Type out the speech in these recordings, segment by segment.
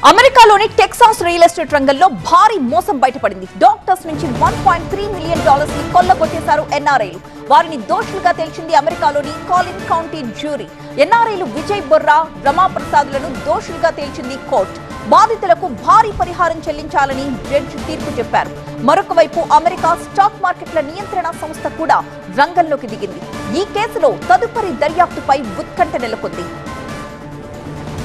అమెరికాలోని Texas real estate రంగంలో భారీ మోసం బయటపడింది. డాక్టర్స్ నుంచి $1.3 మిలియన్ ని కొల్లగొట్టేశారు ఎన్ఆర్ఐలు. వారిని దోషులుగా తేల్చింది అమెరికాలోని కాలిన్ కౌంటీ జ్యూరీ. ఎన్ఆర్ఐలు విజయ్ బొర్రా, రమాప్రసాద్లను దోషులుగా తేల్చింది కోర్టు. బాధితులకు భారీ పరిహారం చెల్లించాలని జడ్జి తీర్పు చెప్పారు. మరొక వైపు అమెరికా స్టాక్ మార్కెట్ల నియంత్రణ సంస్థ కూడా రంగంలోకి దిగింది. ఈ కేసులో తదుపరి దర్యాప్తుపై ఉత్కంఠ నెలకొంది.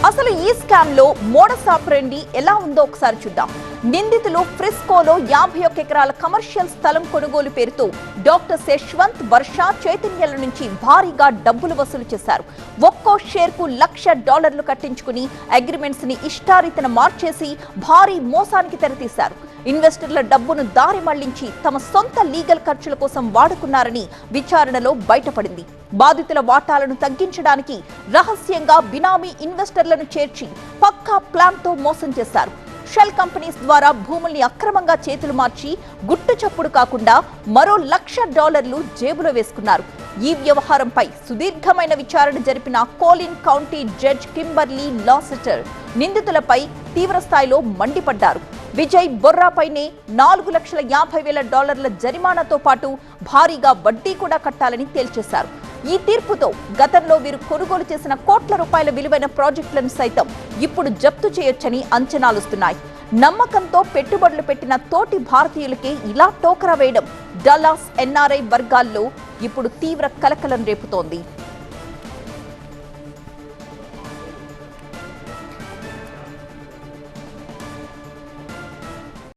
అసలు ఈ స్కామ్ లో మోడస్ ఆపరెండి ఎలా ఉందో ఒకసారి చూద్దాం. నిందితులు ఫ్రిస్కోలో 51 ఎకరాల కమర్షియల్ స్థలం కొనుగోలు పేరుతో డాక్టర్స్ యశ్వంత్, వర్ష, చైతన్యల నుంచి భారీగా డబ్బులు వసూలు చేశారు. ఒక్కో షేర్కు $1,00,000 కట్టించుకుని అగ్రిమెంట్స్ ని ఇష్టారీతన మార్చేసి భారీ మోసానికి తెరతీశారు. ఇన్వెస్టర్ల డబ్బును దారి మళ్లించి తమ సొంత లీగల్ ఖర్చుల కోసం వాడుకున్నారని విచారణలో బయటపడింది. బాధితుల వాటాలను తగ్గించడానికి రహస్యంగా బినామీ ఇన్వెస్టర్లను చేర్చి పక్కా ప్లాన్ తో మోసం చేశారు. షెల్ కంపెనీస్ ద్వారా భూముల్ని అక్రమంగా చేతులు మార్చి గుట్టు చప్పుడు కాకుండా మరో $1,00,000 జేబులో వేసుకున్నారు. ఈ వ్యవహారంపై సుదీర్ఘమైన విచారణ జరిపిన కోలిన్ కౌంటీ జడ్జ్ కింబర్లీ లాసెటర్ నిందితులపై తీవ్రస్థాయిలో మండిపడ్డారు. విజయ్ బొర్రాపైనే $4,50,000 జరిమానాతో పాటు భారీగా వడ్డీ కూడా కట్టాలని తేల్చేశారు. ఈ తీర్పుతో గతంలో వీరు కొనుగోలు చేసిన కోట్ల రూపాయల విలువైన ప్రాజెక్టులను సైతం ఇప్పుడు జప్తు చేయొచ్చని అంచనాలుస్తున్నాయి. నమ్మకంతో పెట్టుబడులు పెట్టిన తోటి భారతీయులకే ఇలా టోకరా వేయడం డల్లాస్ ఎన్ఆర్ఐ వర్గాల్లో ఇప్పుడు తీవ్ర కలకలం రేపుతోంది.